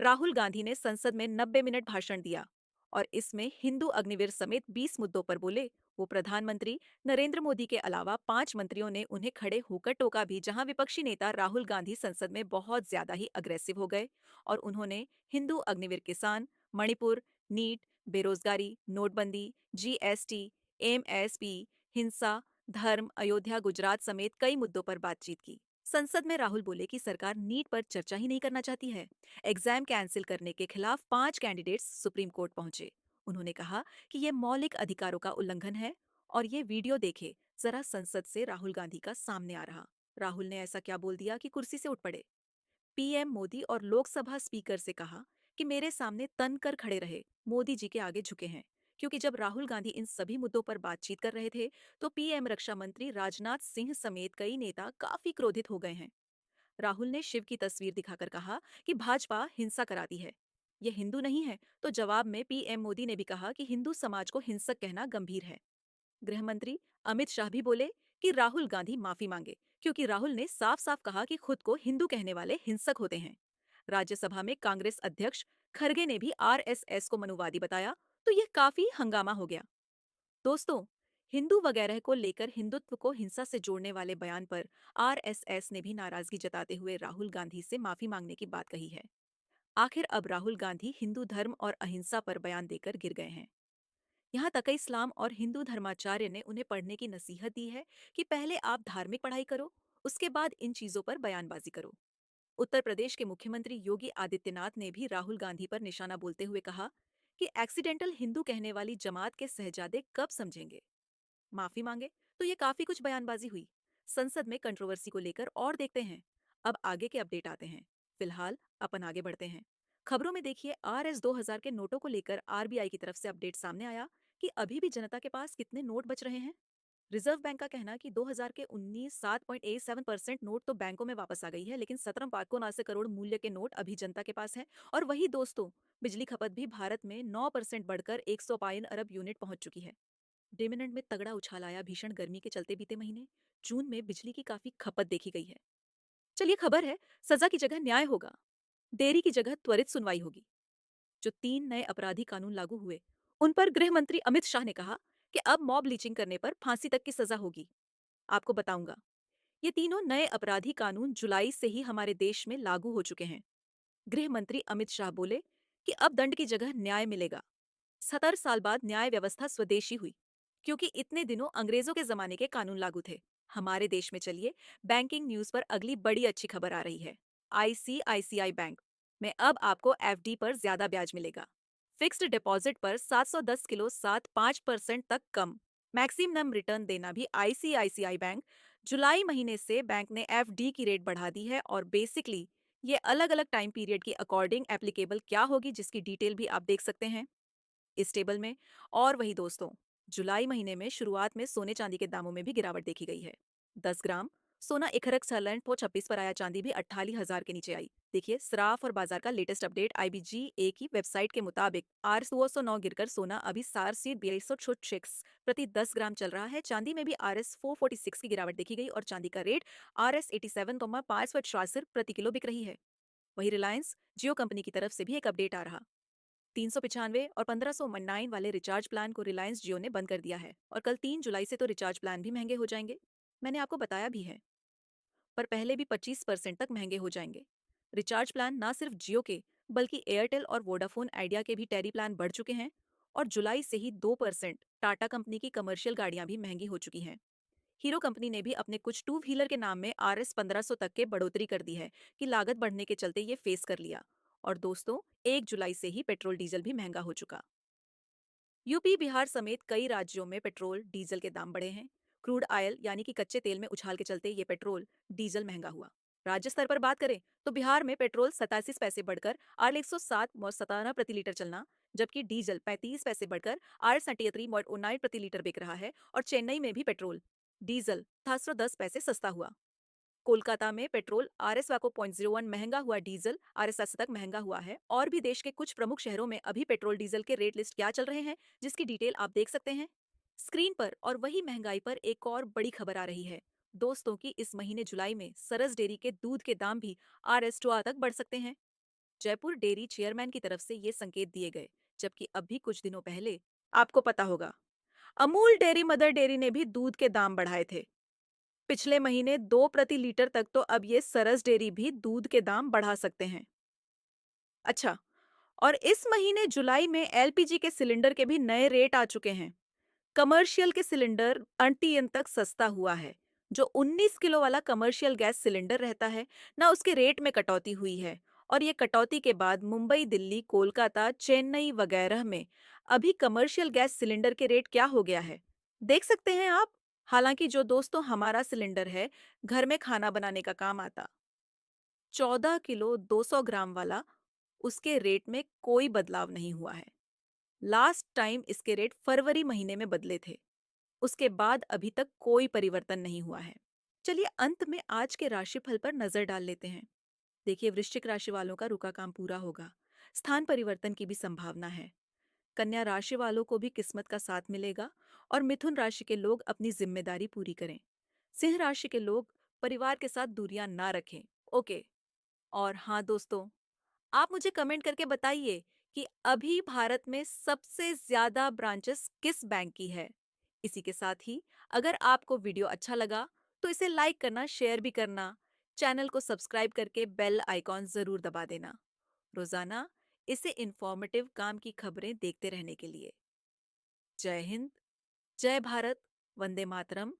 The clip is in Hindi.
राहुल गांधी ने संसद में 90 मिनट भाषण दिया और इसमें हिंदू अग्निवीर समेत 20 मुद्दों पर बोले। वो प्रधानमंत्री नरेंद्र मोदी के अलावा 5 मंत्रियों ने उन्हें खड़े होकर टोका भी, जहां विपक्षी नेता राहुल गांधी संसद में बहुत ज्यादा ही अग्रेसिव हो गए और उन्होंने हिंदू अग्निवीर किसान, मणिपुर, नीट, बेरोजगारी, नोटबंदी, जीएसटी, एमएसपी, हिंसा, धर्म, अयोध्या, गुजरात समेत कई मुद्दों पर बातचीत की। संसद में राहुल बोले कि सरकार नीट पर चर्चा ही नहीं करना चाहती है। एग्जाम कैंसिल करने के खिलाफ 5 कैंडिडेट्स सुप्रीम कोर्ट पहुंचे। उन्होंने कहा कि ये मौलिक अधिकारों का उल्लंघन है और ये वीडियो देखे जरा संसद से राहुल गांधी का सामने आ रहा। राहुल ने ऐसा क्या बोल दिया कि कुर्सी से उठ पड़े। पीएम मोदी और लोकसभा स्पीकर से कहा कि मेरे सामने तन कर खड़े रहे, मोदी जी के आगे झुके हैं। क्योंकि जब राहुल गांधी इन सभी मुद्दों पर बातचीत कर रहे थे तो पीएम रक्षा मंत्री राजनाथ सिंह समेत कई नेता काफी क्रोधित हो गए हैं। राहुल ने शिव की तस्वीर दिखाकर कहा कि भाजपा हिंसा कराती है, ये हिंदू नहीं है। तो जवाब में पीएम मोदी ने भी कहा कि हिंदू समाज को हिंसक कहना गंभीर है। गृह मंत्री अमित शाह भी बोले कि राहुल गांधी माफी मांगे, क्योंकि राहुल ने साफ साफ कहा कि खुद को हिंदू कहने वाले हिंसक होते हैं। राज्यसभा में कांग्रेस अध्यक्ष खरगे ने भी आरएसएस को मनुवादी बताया, तो यह काफी हंगामा हो गया। दोस्तों, हिंदू वगैरह को लेकर हिंदुत्व को हिंसा से जोड़ने वाले बयान पर आरएसएस ने भी नाराजगी जताते हुए राहुल गांधी से माफी मांगने की बात कही है। आखिर अब राहुल गांधी हिंदू धर्म और अहिंसा पर बयान देकर गिर गए हैं। यहाँ तक इस्लाम और हिंदू धर्माचार्य ने उन्हें पढ़ने की नसीहत दी है कि पहले आप धार्मिक पढ़ाई करो, उसके बाद इन चीजों पर बयानबाजी करो। उत्तर प्रदेश के मुख्यमंत्री योगी आदित्यनाथ ने भी राहुल गांधी पर निशाना बोलते हुए कहा कि एक्सीडेंटल हिंदू कहने वाली जमात के शहजादे कब समझेंगे। माफी मांगे तो ये काफी कुछ बयानबाजी हुई। संसद में कंट्रोवर्सी को लेकर और देखते हैं। अब आगे के अपडेट आते हैं। फिलहाल अपन आगे बढ़ते हैं। खबरों में देखिए, RS 2000 के नोटों को लेकर आरबीआई की तरफ से अपडेट सामने आया कि अभी भी जनता के पास कितने नोट बच रहे हैं। रिजर्व बैंक का कहना कि 2000 के 19 7.87% नोट तो बैंकों में वापस आ गई है, लेकिन 17 करोड़ मूल्य के नोट अभी जनता के पास है। और वही दोस्तों, बिजली खपत भी भारत में 9% बढ़कर 152 अरब यूनिट पहुंच चुकी है। डिविडेंड में तगड़ा उछाल आया भीषण गर्मी के चलते बीते महीने। जून में बिजली की काफी खपत देखी गई है। चलिए, खबर है सजा की जगह न्याय होगा, देरी की जगह त्वरित सुनवाई होगी। जो 3 नए अपराधी कानून लागू हुए, उन पर गृह मंत्री अमित शाह ने कहा कि अब मॉब लिंचिंग करने पर फांसी तक की सजा होगी। आपको बताऊंगा, ये तीनों नए अपराधी कानून जुलाई से ही हमारे देश में लागू हो चुके हैं। गृह मंत्री अमित शाह बोले कि अब दंड की जगह न्याय मिलेगा। 70 साल बाद न्याय व्यवस्था स्वदेशी हुई, क्योंकि इतने दिनों अंग्रेजों के जमाने के कानून लागू थे हमारे देश में। चलिए, बैंकिंग न्यूज पर अगली बड़ी अच्छी खबर आ रही है। आईसीआईसीआई बैंक में अब आपको एफडी पर ज्यादा ब्याज मिलेगा। फिक्स्ड डिपॉजिट पर 710 किलो 7.5% तक कम मैक्सिमम रिटर्न देना भी आईसीआईसीआई बैंक। जुलाई महीने से बैंक ने एफडी की रेट बढ़ा दी है और बेसिकली ये अलग अलग टाइम पीरियड की अकॉर्डिंग एप्लीकेबल क्या होगी, जिसकी डिटेल भी आप देख सकते हैं इस टेबल में। और वही दोस्तों, जुलाई महीने में शुरुआत में सोने चांदी के दामों में भी गिरावट देखी गई है। 10 ग्राम सोना 1,46 पर आया, चांदी भी 48,000 के नीचे आई। देखिए, सराफ और बाजार का लेटेस्ट अपडेट IBGA की वेबसाइट के मुताबिक RS 209 गिरकर सोना अभी 42,42 प्रति 10 ग्राम चल रहा है। चांदी में भी RS 446 की गिरावट देखी गई और चांदी का रेट RS 87,586 प्रति किलो बिक रही है। वही रिलायंस जियो कंपनी की तरफ से भी एक अपडेट आ रहा। 395 और 1599 वाले रिचार्ज प्लान को रिलायंस जियो ने बंद कर दिया है और कल 3 जुलाई से तो रिचार्ज प्लान भी महंगे हो जाएंगे। मैंने आपको बताया भी है, पर पहले भी 25% तक महंगे हो जाएंगे। रिचार्ज प्लान ना सिर्फ जियो के, बल्कि एयरटेल और वोडाफोन आइडिया के भी टेरी प्लान बढ़ चुके हैं। और जुलाई से ही 2% टाटा कंपनी की कमर्शियल गाड़ियां भी महंगी हो चुकी हैं। हीरो कंपनी ने भी अपने कुछ टू व्हीलर के नाम में RS 1500 तक के बढ़ोतरी कर दी है कि लागत बढ़ने के चलते ये फेस कर लिया। और दोस्तों, 1 जुलाई से ही पेट्रोल डीजल भी महंगा हो चुका। यूपी बिहार समेत कई राज्यों में पेट्रोल डीजल के दाम बढ़े हैं। क्रूड ऑयल यानी कि कच्चे तेल में उछाल के चलते ये पेट्रोल डीजल महंगा हुआ। राज्य स्तर पर बात करें तो बिहार में पेट्रोल 87 पैसे बढ़कर R 107.17 प्रति लीटर चलना, जबकि डीजल 35 पैसे बढ़कर R 73.19 प्रति लीटर बिक रहा है। और चेन्नई में भी पेट्रोल डीजल 710 पैसे सस्ता हुआ। कोलकाता में पेट्रोल RS वाको 0.01 महंगा हुआ, डीजल RS 80 तक महंगा हुआ है। और भी देश के कुछ प्रमुख शहरों में अभी पेट्रोल डीजल के रेट लिस्ट क्या चल रहे हैं, जिसकी डिटेल आप देख सकते हैं स्क्रीन पर। और वही महंगाई पर एक और बड़ी खबर आ रही है दोस्तों की इस महीने जुलाई में सरस डेयरी के दूध के दाम भी RS 2 तक बढ़ सकते हैं। जयपुर डेयरी चेयरमैन की तरफ से ये संकेत दिए गए, जबकि अभी कुछ दिनों पहले आपको पता होगा अमूल डेयरी मदर डेयरी ने भी दूध के दाम बढ़ाए थे। पिछले महीने 2 प्रति लीटर तक तो अब ये सरस डेयरी भी दूध के दाम बढ़ा सकते हैं। अच्छा, और इस महीने जुलाई में एलपीजी के सिलेंडर के भी नए रेट आ चुके हैं। कमर्शियल के सिलेंडर अनटीएन तक सस्ता हुआ है। जो 19 किलो वाला कमर्शियल गैस सिलेंडर रहता है ना, उसके रेट में कटौती हुई है। और ये कटौती के बाद मुंबई, दिल्ली, कोलकाता, चेन्नई वगैरह में अभी कमर्शियल गैस सिलेंडर के रेट क्या हो गया है, देख सकते हैं आप। हालांकि जो दोस्तों हमारा सिलेंडर है, घर में खाना बनाने का काम आता, 14 किलो 200 ग्राम वाला, उसके रेट में कोई बदलाव नहीं हुआ है। लास्ट टाइम इसके रेट फरवरी महीने में बदले थे। उसके बाद अभी तक कोई परिवर्तन नहीं हुआ है। चलिए अंत में आज के राशिफल पर नजर डाल लेते हैं। देखिए, वृश्चिक राशि वालों का रुका काम पूरा होगा। स्थान परिवर्तन की भी संभावना है। कन्या राशि वालों को भी किस्मत का साथ मिलेगा और मिथुन राशि के लोग अपनी जिम्मेदारी पूरी करें। सिंह राशि के लोग परिवार के साथ दूरियां ना रखें। ओके। और हाँ दोस्तों, आप मुझे कमेंट करके बताइए कि अभी भारत में सबसे ज्यादा ब्रांचेस किस बैंक की है। इसी के साथ ही अगर आपको वीडियो अच्छा लगा तो इसे लाइक करना, शेयर भी करना। चैनल को सब्सक्राइब करके बेल आइकॉन जरूर दबा देना। रोजाना इसे इंफॉर्मेटिव काम की खबरें देखते रहने के लिए। जय हिंद, जय भारत, वंदे मातरम।